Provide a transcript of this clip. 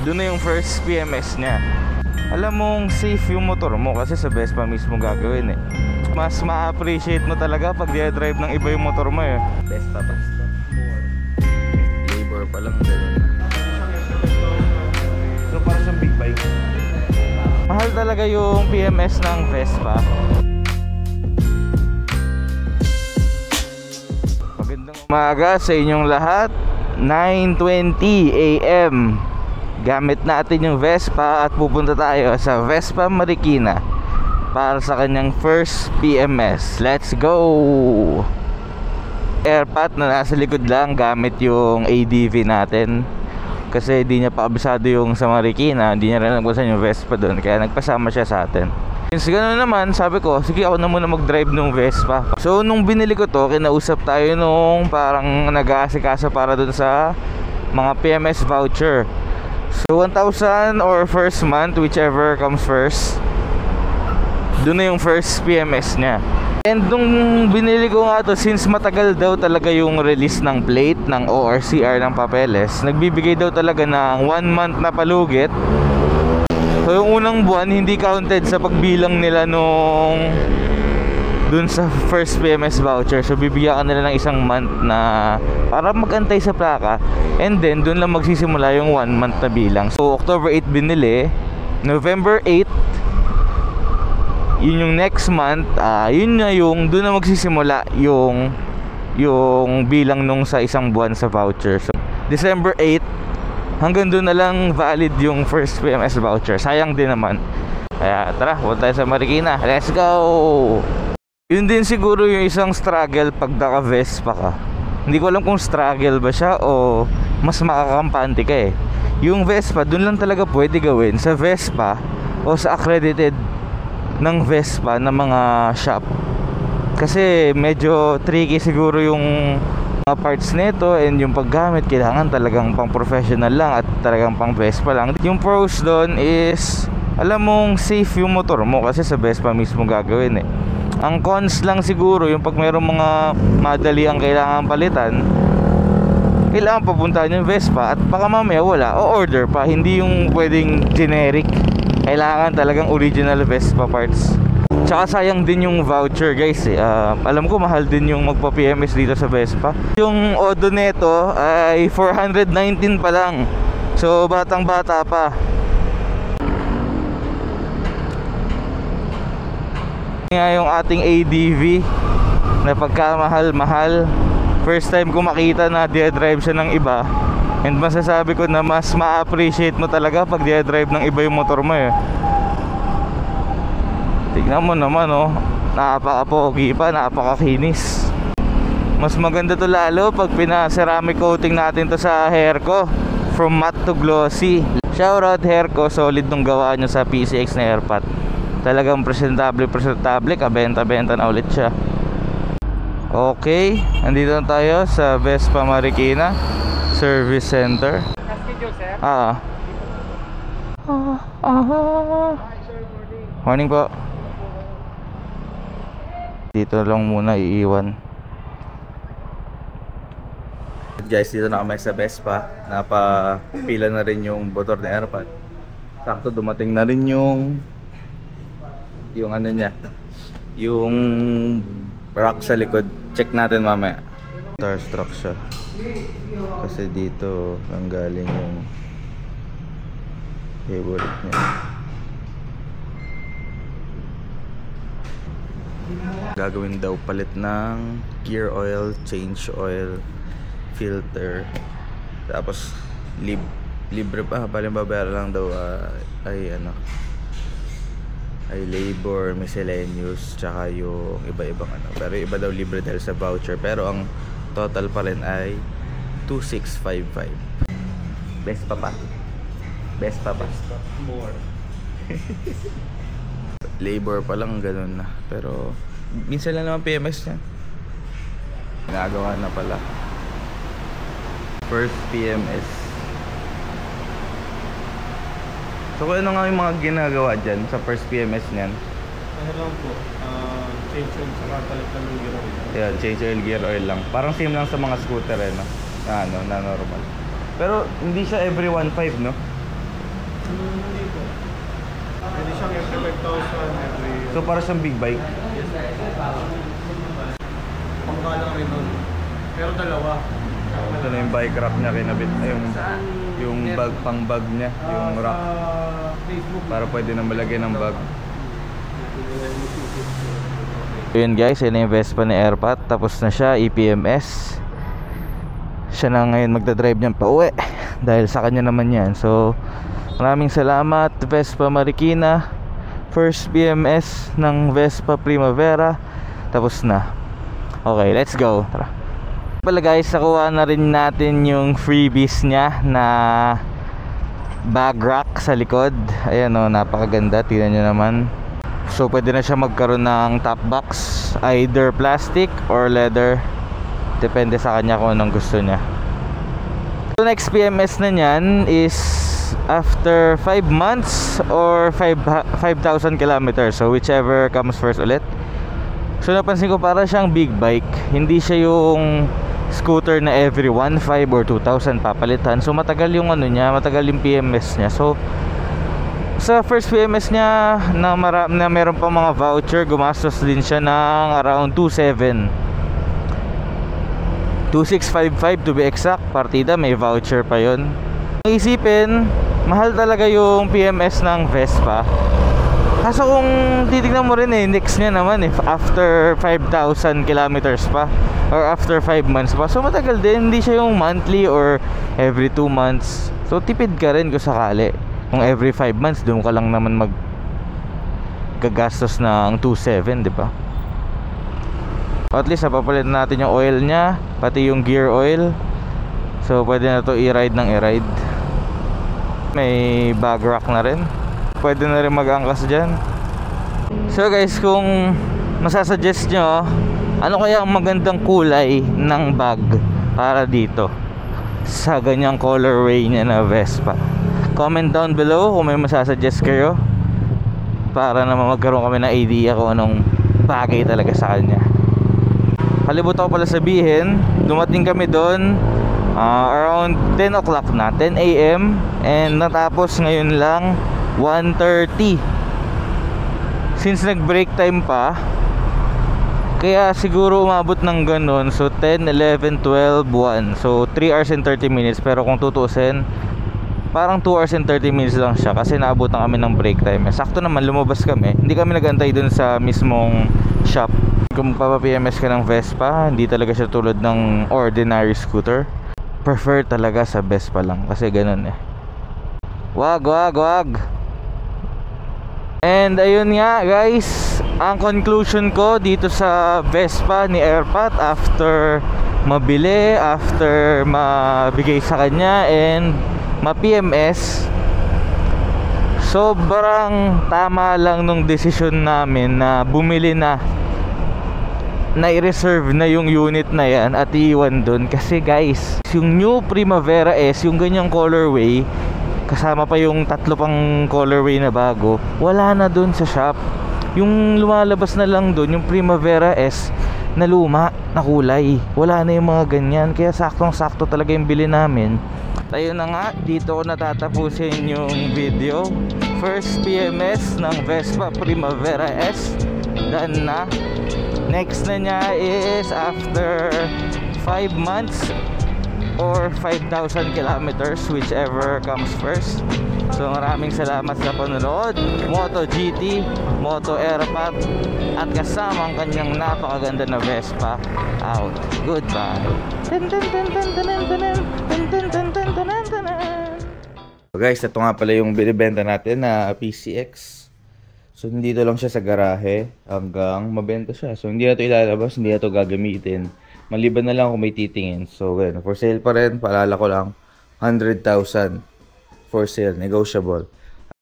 Doon na yung first PMS niya. Alam mong safe yung motor mo kasi sa Vespa mismo gagawin eh. Mas ma-appreciate mo talaga pag di-drive ng iba yung motor mo eh. Vespa ba? Labor pa lang, gano'n na. So para sa big bike. Mahal talaga yung PMS ng Vespa. Magandang umaga sa inyong lahat. 9:20 AM. Gamit natin yung Vespa at pupunta tayo sa Vespa Marikina para sa kanyang first PMS. Let's go! Airpat na nasa likod lang gamit yung ADV natin kasi di niya pa kabisado yung sa Marikina. Di niya rin alam kung saan yung Vespa doon, kaya nagpasama siya sa atin. Since gano'n naman, sabi ko, sige ako na muna mag-drive ng Vespa. So nung binili ko to, kinausap tayo nung parang nag-aasikaso para doon sa mga PMS voucher. So 1,000 or first month, whichever comes first. Doon na yung first PMS niya. And nung binili ko nga to, since matagal daw talaga yung release ng plate ng ORCR ng papeles, nagbibigay daw talaga ng 1 month na palugit. So yung unang buwan hindi counted sa pagbilang nila nung dun sa first PMS voucher. So bibigyan ka nila ng 1 month na para magantay sa plaka. And then dun lang magsisimula yung 1 month na bilang. So October 8 binili, November 8 yun yung next month. Yun na yung dun na magsisimula yung bilang nung sa 1 buwan sa voucher. So December 8 hanggang dun na lang valid yung first PMS voucher. Sayang din naman. Kaya tara, punta tayo sa Marikina. Let's go! Yun din siguro yung isang struggle pag naka-Vespa ka. Hindi ko alam kung struggle ba siya o mas makakampante ka eh. Yung Vespa, dun lang talaga pwede gawin sa Vespa o sa accredited ng Vespa na mga shop. Kasi medyo tricky siguro yung mga parts nito and yung paggamit. Kailangan talagang pang professional lang at talagang pang Vespa lang. Yung pros doon is alam mong safe yung motor mo kasi sa Vespa mismo gagawin eh. Ang cons lang siguro yung pag mayroong mga madali ang kailangan palitan, kailangan papuntahan yung Vespa at baka mamaya wala o order pa, hindi yung pwedeng generic. Kailangan talagang original Vespa parts. Tsaka sayang din yung voucher guys eh. Alam ko mahal din yung magpa-PMS dito sa Vespa. Yung Odo neto ay 419 pa lang. So batang bata pa. Nga yung ating ADV na pagkamahal-mahal. First time ko makita na di-drive siya ng iba. And masasabi ko na mas ma-appreciate mo talaga pag di-drive ng iba yung motor mo eh. Tignan mo naman oh, napaka-pogi pa, napaka-kinis. Mas maganda to lalo pag pina-ceramic coating natin to sa hair ko. From matte to glossy. Shoutout hair ko, solid nung gawa nyo sa PCX na airpat. Talagang presentable, kabenta-benta na ulit siya. Okay, andito na tayo sa Vespa Marikina Service Center. Morning po. Dito lang muna iiwan. Guys, dito na kami sa Vespa. Napapila na rin yung motor na airpad. Sakto dumating na rin yung ano niya, yung rack sa likod. Check natin mamaya. Starstruck siya kasi dito ang galing yung favorite niya. Gagawin daw palit ng gear oil, change oil, filter, tapos libre pa, baling babayaran lang daw ay labor, miscellaneous, tsaka yung iba-ibang ano. Pero iba daw libre dahil sa voucher. Pero ang total pa rin ay 2,655. Vespa pa. More. Labor pa lang, ganun na. Pero minsan lang naman PMS niya. Ginagawa na pala. First PMS. So kung ano nga yung mga ginagawa dyan sa first PMS niyan? Ano lang po, change oil saka palit lang ng gear oil. Yeah, change oil, gear oil lang. Parang same lang sa mga scooter eh, no? Na normal. Pero hindi siya every 1.5, no? Hindi po. Pwede siyang every 5,000, every... So para siyang big bike. Yes, pangkalang rin nun. Pero dalawa. Ito na yung bike rack niya kinabit. Yung bag, pang bag niya. Yung rack. Facebook. Para pwede na malagay ng bag. Yun guys, yun na yung Vespa ni Airpat. Tapos na siya, EPMS. Siya na ngayon magdadrive niyan pa uwi. Dahil sa kanya naman yan. So maraming salamat Vespa Marikina. First BMS ng Vespa Primavera. Tapos na. Okay, let's go. Tara. Pala guys, nakuha na rin natin yung freebies niya na bag rack sa likod. Ayan o, napakaganda. Tingnan nyo naman. So pwede na siya magkaroon ng top box, either plastic or leather. Depende sa kanya kung anong gusto niya. So next PMS na niyan is after 5 months or 5,000 kilometers. So whichever comes first ulit. So napansin ko para siyang big bike. Hindi siya yung scooter na every 1,500 or 2,000 papalitan. So matagal yung ano niya, matagal yung PMS niya. So sa first PMS niya na meron pa mga voucher, gumastos din siya ng around 2,655 to be exact. Partida may voucher pa yon. Isipin, mahal talaga yung PMS ng Vespa. Kaso kung titignan mo rin next niya naman after 5,000 kilometers pa or after 5 months pa. So matagal din, hindi siya yung monthly or every 2 months. So tipid ka rin kung sakali. Kung every 5 months, doon ka lang naman gagastos ng 2,700, di ba? At least napapalit natin yung oil niya, pati yung gear oil. So pwede na to i-ride ng i-ride. May bag rack na rin. Pwede na rin mag-angkas dyan. So guys, kung masasuggest nyo, ano kaya ang magandang kulay ng bag para dito sa ganyang colorway niya na Vespa? Comment down below kung may masasuggest kayo para naman magkaroon kami ng idea kung anong bagay talaga sa kanya. Kalimutan ko pala sabihin, dumating kami doon around 10 o'clock na, 10 AM, and natapos ngayon lang 1:30. Since nag break time pa, kaya siguro umabot ng ganun. So 10, 11, 12, 1. So 3 hours and 30 minutes. Pero kung tutusin, parang 2 hours and 30 minutes lang siya kasi naabutan kami ng break time. Sakto naman, lumabas kami. Hindi kami nag-antay dun sa mismong shop. Kung magpapa-PMS ka ng Vespa, hindi talaga siya tulad ng ordinary scooter. Prefer talaga sa Vespa lang kasi ganun eh. Wag. And ayun nga guys, ang conclusion ko dito sa Vespa ni Airpat after mabili, after mabigay sa kanya and ma-PMS, sobrang tama lang nung desisyon namin na bumili na i-reserve na yung unit na yan at iiwan dun. Kasi guys, yung new Primavera S, yung ganyang colorway, kasama pa yung 3 pang colorway na bago, wala na dun sa shop. Yung lumalabas na lang dun yung Primavera S na luma na kulay, wala na yung mga ganyan. Kaya saktong sakto talaga yung bili namin. Ayun na nga, dito ko natatapusin yung video. First PMS ng Vespa Primavera S, done na. Next na niya is after 5 months or 5,000 kilometers, whichever comes first. So maraming salamat sa panonood. Moto GT, Moto Airpat, at kasama ang kanyang napakaganda na Vespa out. Goodbye. So guys, ito nga pala yung binibenta natin na PCX. So nandito lang siya sa garahe hanggang mabenta siya. So hindi na ito ilalabas, hindi na ito gagamitin. Maliban na lang kung may titingin. So for sale pa rin, paalala ko lang, 100,000 for sale, negotiable.